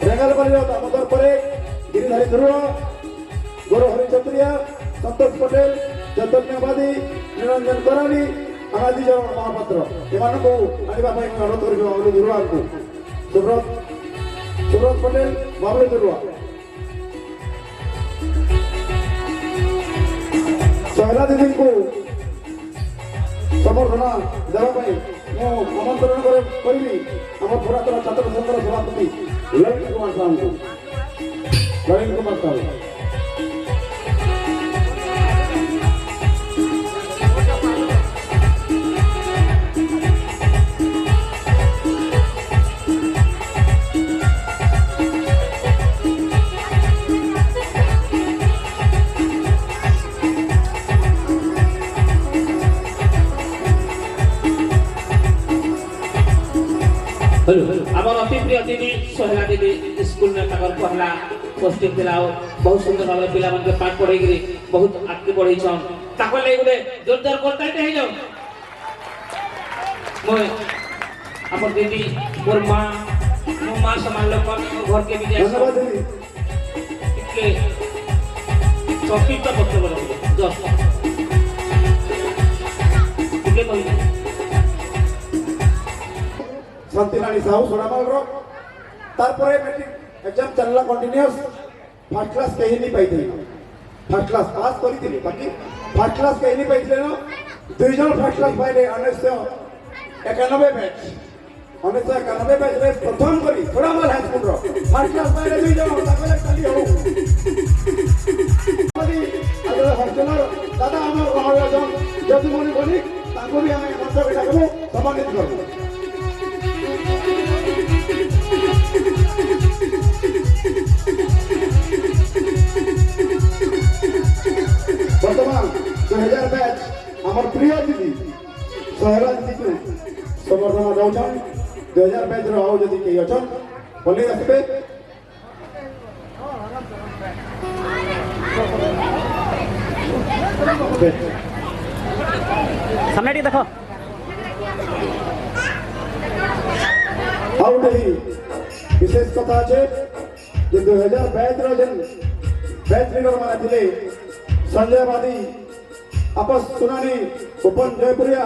रेंगालपल्ली दामोदर परेख, गिरिधारी ध्रुव, गौरव हरिचंद्रिया, संतोष पटेल, चैतन्यवादी, निरंजन करानी, अनादि जन महापात्र एमानकु आनिबा पई अनुरोध करिबो बाबुल दुरुआ को सुब्रत पटेल बाबुल दुरुआ सोहला दीदी को समर्थना देवा पई मो आमंत्रण करिबी हमर पुरातन छात्र संघर सभापति ललित कुमार साहू को ललित कुमार साहू আমার অতি প্রিয় দিদি সোহেলা দিদি স্কুল में তাকর পহলা পোস্টিং দিলাও बहुत सुंदर भाव पिला मन के पाठ पढ़ाई करी बहुत आगे बढ़ई छन ताको ले गुले जोरदार करता है हे जाओ मोय अपन दीदी मोर मां समान लोग घर के विजय धन्यवाद दीदी के चौकी तो बच्चे बोलो जस्ट के कोई शांतिरानी साहू सोनामाल रो तारपरे मैट्रिक एग्जाम चलला कंटीन्यूअस फर्स्ट क्लास कहीं नहीं पाई थी फर्स्ट क्लास पास करी थी बाकी फर्स्ट क्लास कहीं नहीं पाई थी ना दुई जन फर्स्ट क्लास पाइले 1991 बैच 1991 बैच रे प्रथम करी सोनामाल high school row first class पाइले दुई जन ताकले खाली हो आदि आदि हॉस्टलर दादा हमर रहल जन जति मनि बनी ताको भी हमें मंच बैठा को सम्मानित करबो वर्तमान 2000 बैच हमर प्रिय दीदी सोहेला दीदी को समर्थन दौछन 2000 बैच रो आओ जदी के अछन बोली आसबे सामने टी देखो आउ नहीं विशेष कथा আছে যে 2000 बैच रो जन बैच लीडर माने थिले संजय बादी आपस सुनानी उपन जयपुरिया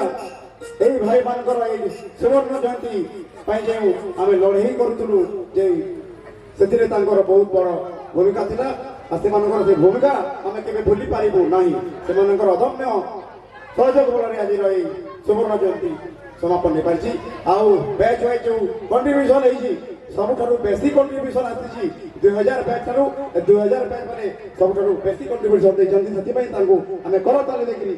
এই ভাই মানकर এই সুবর্ণ জয়ন্তী পাই যে আমি লড়াই করতুলু যে সেতিরে তাঙ্কর বহুত বড় ভূমিকা थिला আর সেমানकर যে ভূমিকা আমি কেবে ভুলি পারিবু नाही সেমানकर অদম্য সহযোগ বলরে আজি রই সুবর্ণ জয়ন্তী समापन नहीं पारछि आउ बैच वाइज जो कंट्रीब्यूशन हेछि सबठारु बेसी कंट्रीब्यूशन आछि 2000 बैच थारु 2000 बैच माने सबठारु बेसी कंट्रीब्यूशन दै जंती सती पई तांको हमें करताले देखिनी